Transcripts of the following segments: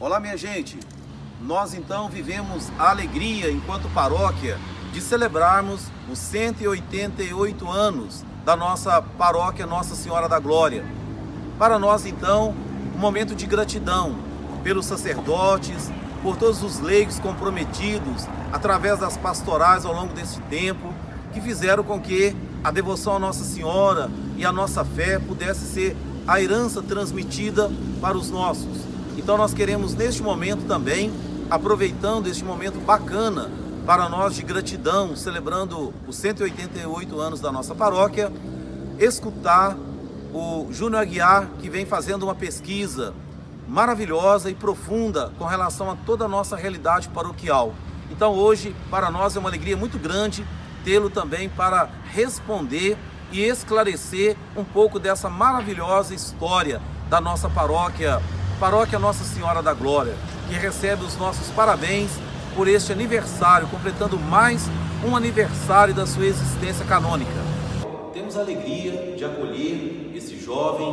Olá, minha gente, nós então vivemos a alegria enquanto paróquia de celebrarmos os 188 anos da nossa paróquia Nossa Senhora da Glória. Para nós então, um momento de gratidão pelos sacerdotes, por todos os leigos comprometidos através das pastorais ao longo desse tempo, que fizeram com que a devoção à Nossa Senhora e a nossa fé pudesse ser a herança transmitida para os nossos. Então nós queremos neste momento também, aproveitando este momento bacana para nós de gratidão, celebrando os 188 anos da nossa paróquia, escutar o Júnior Aguiar, que vem fazendo uma pesquisa maravilhosa e profunda com relação a toda a nossa realidade paroquial. Então hoje, para nós é uma alegria muito grande tê-lo também para responder e esclarecer um pouco dessa maravilhosa história da nossa paróquia, Paróquia Nossa Senhora da Glória, que recebe os nossos parabéns por este aniversário, completando mais um aniversário da sua existência canônica. Temos a alegria de acolher esse jovem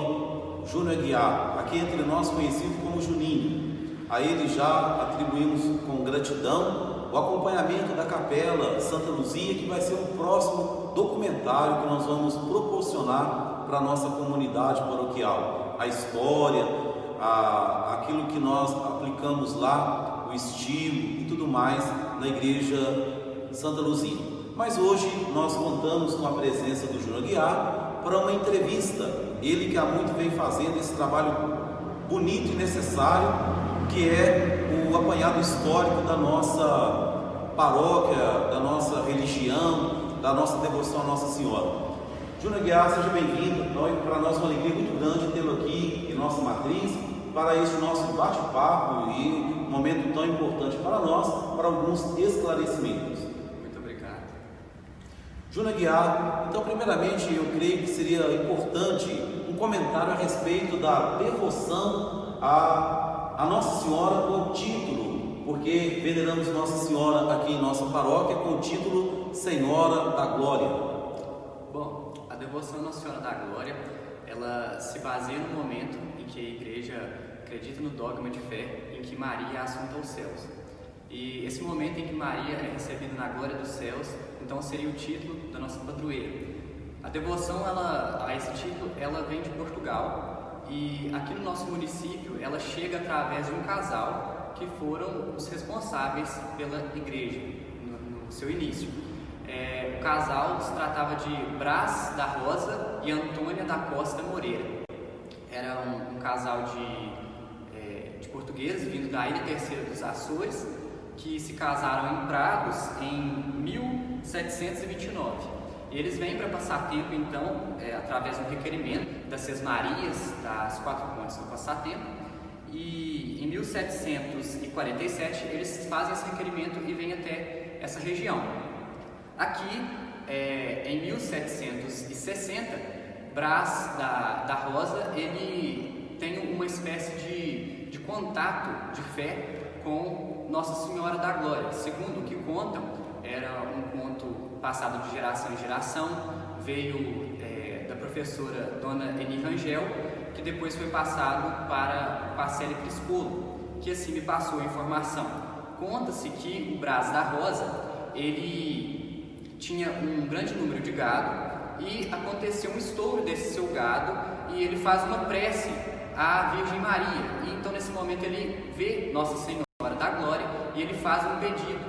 Júnior Aguiar, aqui entre nós conhecido como Juninho. A ele já atribuímos com gratidão o acompanhamento da Capela Santa Luzia, que vai ser um próximo documentário que nós vamos proporcionar para a nossa comunidade paroquial. A história, aquilo que nós aplicamos lá, o estilo e tudo mais na Igreja Santa Luzia. Mas hoje nós contamos com a presença do Júnior Aguiar para uma entrevista. Ele que há muito vem fazendo esse trabalho bonito e necessário, que é o apanhado histórico da nossa paróquia, da nossa religião, da nossa devoção à Nossa Senhora. Júnior Aguiar, seja bem-vindo. Para nós é uma alegria muito grande tê-lo aqui em nossa matriz, para este nosso bate-papo e um momento tão importante para nós, para alguns esclarecimentos. Muito obrigado. Júnior Aguiar, então primeiramente eu creio que seria importante um comentário a respeito da devoção a Nossa Senhora com o título, porque veneramos Nossa Senhora aqui em nossa paróquia com o título Senhora da Glória. Bom, a devoção à Nossa Senhora da Glória, ela se baseia no momento em que a Igreja acredita no dogma de fé em que Maria é assunta aos céus. E esse momento em que Maria é recebida na glória dos céus, então seria o título da nossa padroeira. A devoção a esse título, ela vem de Portugal, e aqui no nosso município ela chega através de um casal que foram os responsáveis pela igreja no seu início. O casal se tratava de Brás da Rosa e Antônia da Costa Moreira. Era um casal de portugueses vindo da Ilha Terceira dos Açores, que se casaram em Prados em 1729. Eles vêm para passar tempo, então, através do requerimento das Sesmarias, das Quatro Pontes do Passatempo, e em 1747 eles fazem esse requerimento e vêm até essa região. Aqui, em 1760, Brás da Rosa, ele tem uma espécie de contato de fé com Nossa Senhora da Glória. Segundo o que contam, era um conto passado de geração em geração, veio da professora Dona Eni Rangel, que depois foi passado para Parcele Crispolo, que assim me passou a informação. Conta-se que o Brás da Rosa, ele tinha um grande número de gado e aconteceu um estouro desse seu gado e ele faz uma prece à Virgem Maria. E então nesse momento ele vê Nossa Senhora da Glória e ele faz um pedido,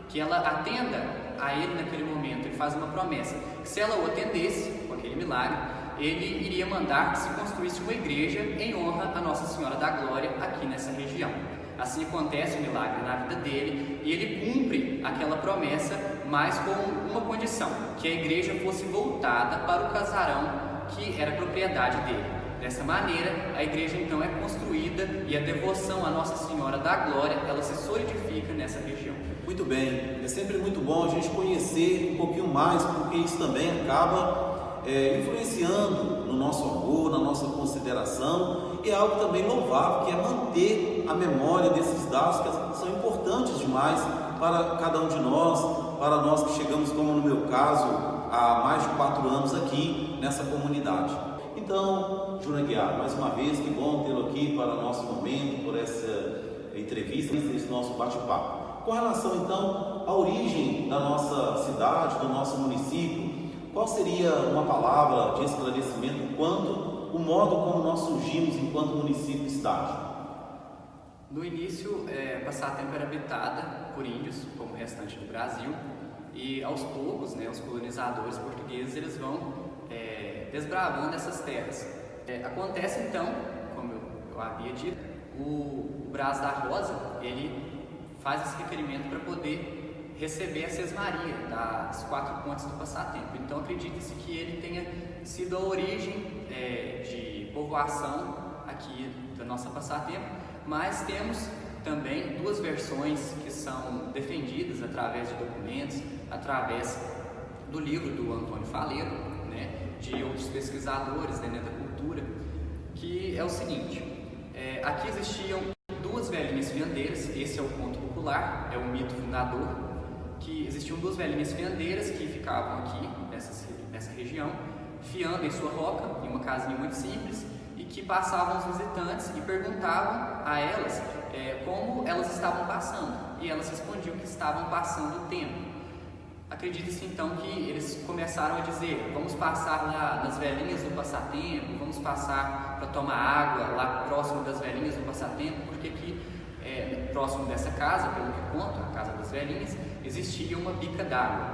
que ela atenda a ele naquele momento. Ele faz uma promessa, que se ela o atendesse com aquele milagre, ele iria mandar que se construísse uma igreja em honra a Nossa Senhora da Glória aqui nessa região. Assim acontece o milagre na vida dele e ele cumpre aquela promessa, mas com uma condição, que a igreja fosse voltada para o casarão que era propriedade dele. Dessa maneira, a igreja então é construída e a devoção à Nossa Senhora da Glória, ela se solidifica nessa região. Muito bem, é sempre muito bom a gente conhecer um pouquinho mais, porque isso também acaba influenciando no nosso amor, na nossa consideração, e é algo também louvável, que é manter a memória desses dados que são importantes demais para cada um de nós, para nós que chegamos, como no meu caso, há mais de 4 anos aqui nessa comunidade. Então, Júnior Aguiar, mais uma vez, que bom tê-lo aqui para o nosso momento, por essa entrevista, nesse nosso bate-papo. Com relação então à origem da nossa cidade, do nosso município, qual seria uma palavra de esclarecimento quanto o modo como nós surgimos enquanto município e cidade? No início, Passatempo era habitada por índios, como o restante do Brasil, e aos poucos, os colonizadores portugueses eles vão desbravando essas terras. Acontece então, como eu havia dito, o Brás da Rosa ele faz esse requerimento para poder receber a Sesmaria das 4 pontes do Passatempo. Então acredita-se que ele tenha sido a origem de povoação aqui da nossa Passatempo. Mas temos também 2 versões que são defendidas através de documentos, através do livro do Antônio Faleiro, de outros pesquisadores da cultura, que é o seguinte: aqui existiam 2 velhinhas fiandeiras, esse é o conto popular, é o mito fundador, que existiam 2 velhinhas fiandeiras que ficavam aqui nessa região, fiando em sua roca, em uma casinha muito simples, e que passavam os visitantes e perguntavam a elas como elas estavam passando, e elas respondiam que estavam passando o tempo. Acredita-se então que eles começaram a dizer: vamos passar lá nas velhinhas do Passatempo, vamos passar para tomar água lá próximo das velhinhas do Passatempo, porque aqui próximo dessa casa, pelo que conto, a casa das velhinhas, existia uma bica d'água.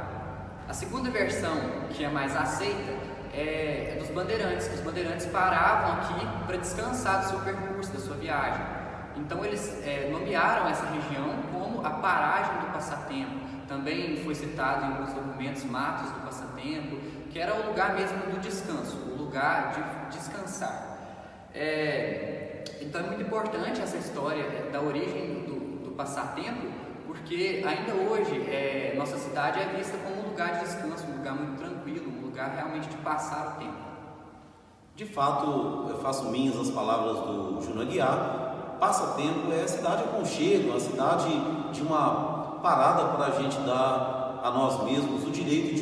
A segunda versão, que é mais aceita, é dos bandeirantes. Os bandeirantes paravam aqui para descansar do seu percurso, da sua viagem. Então eles nomearam essa região como a paragem do Passatempo. Também foi citado em alguns documentos Matos do Passatempo, que era o lugar mesmo do descanso, o lugar de descansar. Então é muito importante essa história da origem do Passatempo, porque ainda hoje nossa cidade é vista como um lugar de descanso, um lugar muito tranquilo, um lugar realmente de passar o tempo. De fato, eu faço minhas as palavras do Júnior Aguiar. Passatempo é a cidade aconchego, a cidade de uma parada para a gente dar a nós mesmos o direito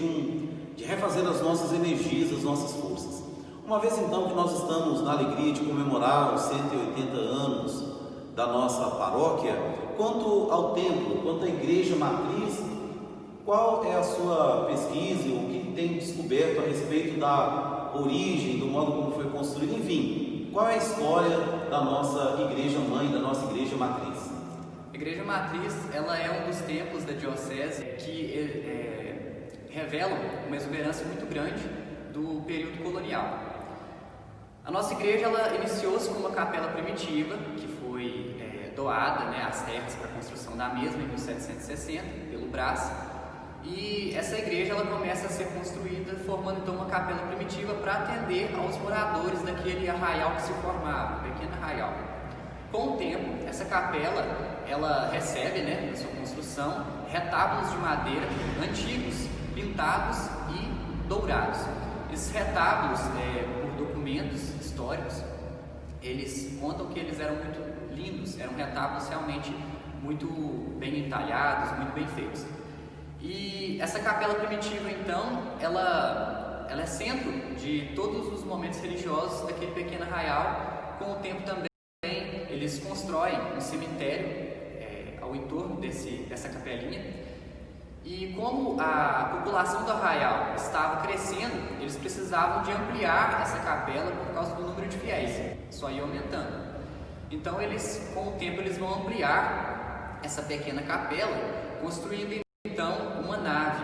de refazer as nossas energias, as nossas forças. Uma vez então que nós estamos na alegria de comemorar os 180 anos da nossa paróquia, quanto ao templo, quanto à igreja matriz, qual é a sua pesquisa, o que tem descoberto a respeito da origem, do modo como foi construído, enfim, qual é a história da nossa igreja mãe, da nossa igreja matriz? A igreja matriz, ela é um dos templos da diocese que revelam uma exuberância muito grande do período colonial. A nossa igreja ela iniciou-se com uma capela primitiva que foi doada, as terras para a construção da mesma em 1760 pelo Brás, e essa igreja ela começa a ser construída formando então uma capela primitiva para atender aos moradores daquele arraial que se formava, um pequeno arraial. Com o tempo, essa capela ela recebe, na sua construção, retábulos de madeira antigos, pintados e dourados. Esses retábulos, por documentos históricos, eles contam que eles eram muito lindos, eram retábulos realmente muito bem entalhados, muito bem feitos. E essa capela primitiva, então, ela é centro de todos os momentos religiosos daquele pequeno arraial. Com o tempo também, eles constroem um cemitério ao entorno dessa capelinha. E como a população do arraial estava crescendo, eles precisavam de ampliar essa capela por causa do número de fiéis, só ia aumentando. Então com o tempo eles vão ampliar essa pequena capela, construindo então uma nave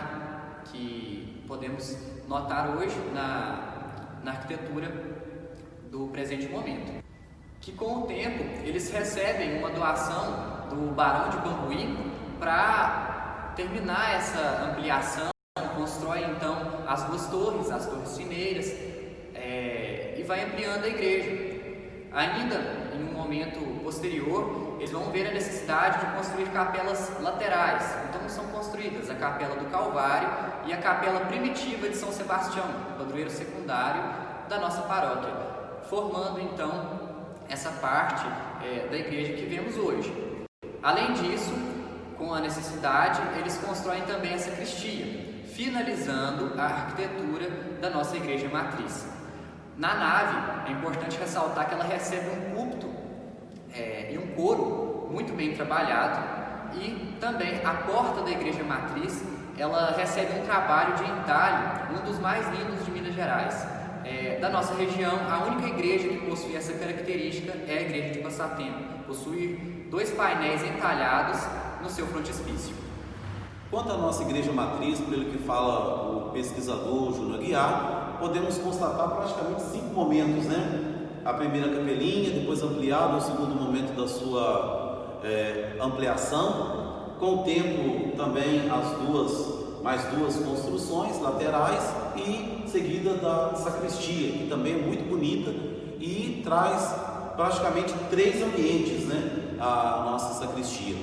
que podemos notar hoje na arquitetura do presente momento. Que com o tempo eles recebem uma doação do Barão de Bambuí para terminar essa ampliação, constrói então as 2 torres, as torres sineiras, e vai ampliando a igreja. Ainda em um momento posterior, eles vão ver a necessidade de construir capelas laterais. Então são construídas a capela do Calvário e a capela primitiva de São Sebastião, padroeiro secundário da nossa paróquia, formando então essa parte da igreja que vemos hoje. Além disso, com a necessidade, eles constroem também a sacristia, finalizando a arquitetura da nossa igreja matriz. Na nave, é importante ressaltar que ela recebe um púlpito e um coro muito bem trabalhado, e também a porta da Igreja Matriz, ela recebe um trabalho de entalhe, um dos mais lindos de Minas Gerais. Da nossa região, a única igreja que possui essa característica é a Igreja de Passatempo. Possui 2 painéis entalhados no seu frontispício. Quanto à nossa Igreja Matriz, pelo que fala o pesquisador Júnior Aguiar, podemos constatar praticamente 5 momentos, né? A primeira capelinha, depois ampliado, o segundo momento da sua ampliação. Com o tempo também mais duas construções laterais e seguida da sacristia, que também é muito bonita e traz praticamente 3 ambientes, né, a nossa sacristia.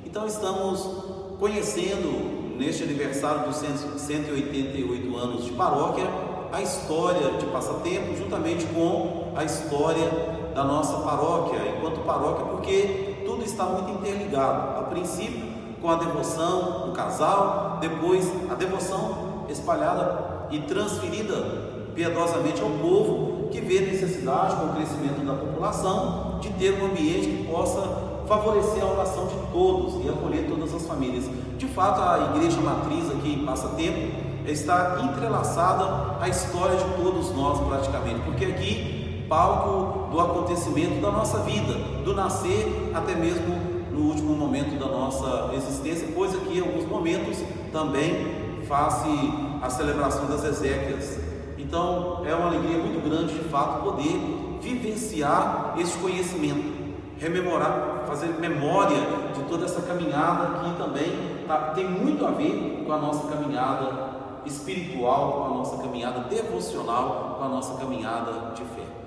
Então estamos conhecendo neste aniversário dos 188 anos de paróquia a história de Passatempo, juntamente com a história da nossa paróquia enquanto paróquia, porque tudo está muito interligado. A princípio com a devoção do casal, depois a devoção espalhada e transferida piedosamente ao povo que vê necessidade, com o crescimento da população, de ter um ambiente que possa favorecer a oração de todos e acolher todas as famílias. De fato, a Igreja Matriz aqui em Passatempo está entrelaçada à história de todos nós praticamente, porque aqui palco do acontecimento da nossa vida, do nascer até mesmo no último momento da nossa existência, pois aqui em alguns momentos também faz-se a celebração das exéquias. Então é uma alegria muito grande de fato poder vivenciar esse conhecimento, rememorar, fazer memória de toda essa caminhada que também tem muito a ver com a nossa caminhada espiritual, com a nossa caminhada devocional, com a nossa caminhada de fé.